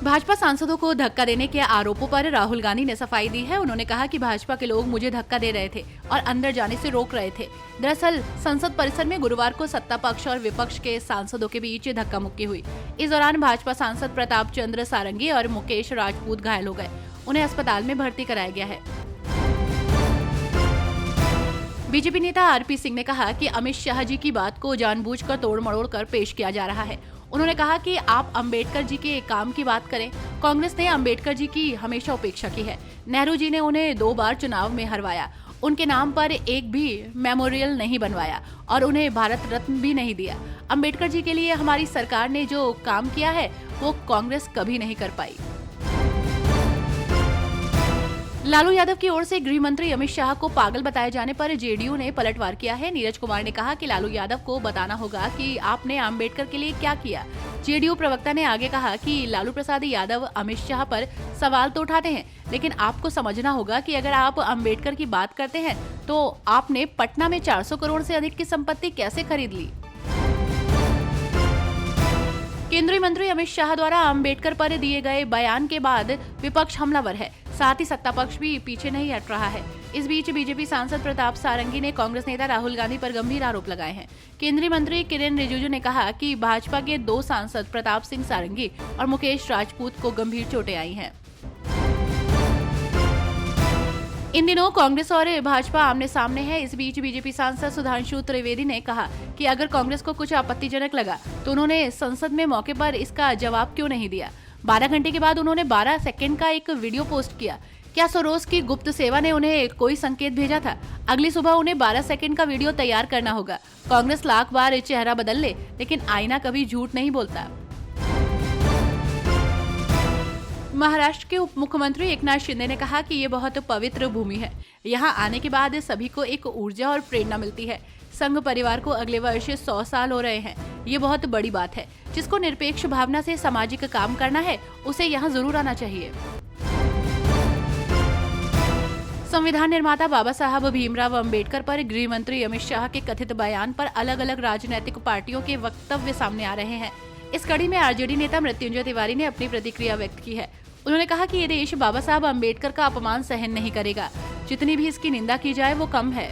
भाजपा सांसदों को धक्का देने के आरोपों पर राहुल गांधी ने सफाई दी है। उन्होंने कहा कि भाजपा के लोग मुझे धक्का दे रहे थे और अंदर जाने से रोक रहे थे। दरअसल संसद परिसर में गुरुवार को सत्ता पक्ष और विपक्ष के सांसदों के बीच धक्का मुक्की हुई। इस दौरान भाजपा सांसद प्रताप चंद्र सारंगी और मुकेश राजपूत घायल हो गए। उन्हें अस्पताल में भर्ती कराया गया है। बीजेपी नेता आरपी सिंह ने कहा कि अमित शाह जी की बात को जानबूझकर तोड़ मरोड़ कर पेश किया जा रहा है। उन्होंने कहा कि आप अंबेडकर जी के काम की बात करें। कांग्रेस ने अंबेडकर जी की हमेशा उपेक्षा की है। नेहरू जी ने उन्हें 2 बार चुनाव में हरवाया, उनके नाम पर एक भी मेमोरियल नहीं बनवाया और उन्हें भारत रत्न भी नहीं दिया। अंबेडकर जी के लिए हमारी सरकार ने जो काम किया है वो कांग्रेस कभी नहीं कर पाई। लालू यादव की ओर से गृह मंत्री अमित शाह को पागल बताए जाने पर जेडीयू ने पलटवार किया है। नीरज कुमार ने कहा कि लालू यादव को बताना होगा कि आपने अंबेडकर के लिए क्या किया। जेडीयू प्रवक्ता ने आगे कहा कि लालू प्रसाद यादव अमित शाह पर सवाल तो उठाते हैं, लेकिन आपको समझना होगा कि अगर आप अंबेडकर की बात करते हैं तो आपने पटना में 400 करोड़ से अधिक की संपत्ति कैसे खरीद ली। केंद्रीय मंत्री अमित शाह द्वारा अंबेडकर पर दिए गए बयान के बाद विपक्ष हमलावर है, साथ ही सत्ता पक्ष भी पीछे नहीं हट रहा है। इस बीच बीजेपी सांसद प्रताप सारंगी ने कांग्रेस नेता राहुल गांधी पर गंभीर आरोप लगाए हैं। केंद्रीय मंत्री किरेन रिजिजू ने कहा कि भाजपा के 2 सांसद प्रताप सिंह सारंगी और मुकेश राजपूत को गंभीर चोटें आई हैं। इन दिनों कांग्रेस और भाजपा आमने सामने है। इस बीच बीजेपी सांसद सुधांशु त्रिवेदी ने कहा कि अगर कांग्रेस को कुछ आपत्तिजनक लगा तो उन्होंने संसद में मौके पर इसका जवाब क्यों नहीं दिया। 12 घंटे के बाद उन्होंने 12 सेकंड का एक वीडियो पोस्ट किया। क्या सोरोस की गुप्त सेवा ने उन्हें कोई संकेत भेजा था? अगली सुबह उन्हें 12 सेकंड का वीडियो तैयार करना होगा। कांग्रेस लाख बार चेहरा बदल ले, लेकिन आईना कभी झूठ नहीं बोलता। महाराष्ट्र के उप मुख्यमंत्री एकनाथ शिंदे ने कहा कि ये बहुत पवित्र भूमि है। यहाँ आने के बाद सभी को एक ऊर्जा और प्रेरणा मिलती है। संघ परिवार को अगले वर्ष 100 साल हो रहे हैं। ये बहुत बड़ी बात है। जिसको निरपेक्ष भावना से सामाजिक काम करना है उसे यहाँ जरूर आना चाहिए। संविधान निर्माता बाबा साहब भीमराव अंबेडकर पर गृह मंत्री अमित शाह के कथित बयान पर अलग अलग राजनीतिक पार्टियों के वक्तव्य सामने आ रहे हैं। इस कड़ी में आरजेडी नेता मृत्युंजय तिवारी ने अपनी प्रतिक्रिया व्यक्त की है। उन्होंने कहा कि ये देश बाबा साहब अंबेडकर का अपमान सहन नहीं करेगा। जितनी भी इसकी निंदा की जाए वो कम है।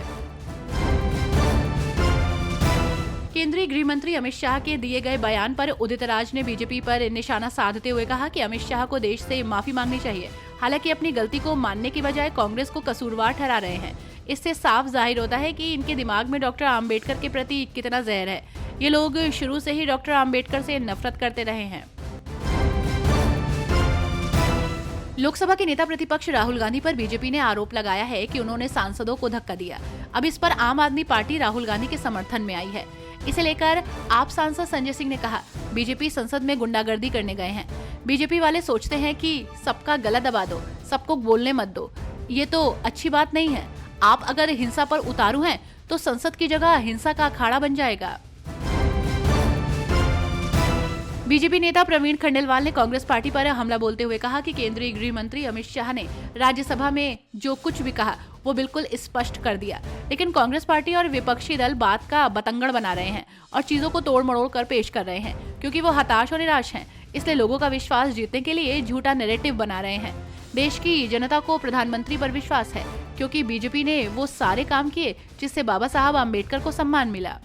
केंद्रीय गृह मंत्री अमित शाह के दिए गए बयान पर उदित राज ने बीजेपी पर निशाना साधते हुए कहा कि अमित शाह को देश से माफी मांगनी चाहिए। हालांकि अपनी गलती को मानने की बजाय कांग्रेस को कसूरवार ठहरा रहे हैं। इससे साफ जाहिर होता है कि इनके दिमाग में डॉक्टर आम्बेडकर के प्रति कितना जहर है। ये लोग शुरू से ही डॉक्टर आम्बेडकर से नफरत करते रहे हैं। लोकसभा के नेता प्रतिपक्ष राहुल गांधी पर बीजेपी ने आरोप लगाया है कि उन्होंने सांसदों को धक्का दिया। अब इस पर आम आदमी पार्टी राहुल गांधी के समर्थन में आई है। इसे लेकर आप सांसद संजय सिंह ने कहा, बीजेपी संसद में गुंडागर्दी करने गए हैं। बीजेपी वाले सोचते हैं कि सबका गला दबा दो, सबको बोलने मत दो। ये तो अच्छी बात नहीं है। आप अगर हिंसा पर उतारू हैं तो संसद की जगह हिंसा का अखाड़ा बन जाएगा। बीजेपी नेता प्रवीण खंडेलवाल ने कांग्रेस पार्टी पर हमला बोलते हुए कहा कि केंद्रीय गृह मंत्री अमित शाह ने राज्यसभा में जो कुछ भी कहा वो बिल्कुल स्पष्ट कर दिया, लेकिन कांग्रेस पार्टी और विपक्षी दल बात का बतंगड़ बना रहे हैं और चीजों को तोड़ मरोड़ कर पेश कर रहे हैं, क्योंकि वो हताश और निराश हैं। इसलिए लोगों का विश्वास जीतने के लिए झूठा नैरेटिव बना रहे हैं। देश की जनता को प्रधानमंत्री पर विश्वास है, क्योंकि बीजेपी ने वो सारे काम किए जिससे बाबा साहब अम्बेडकर को सम्मान मिला।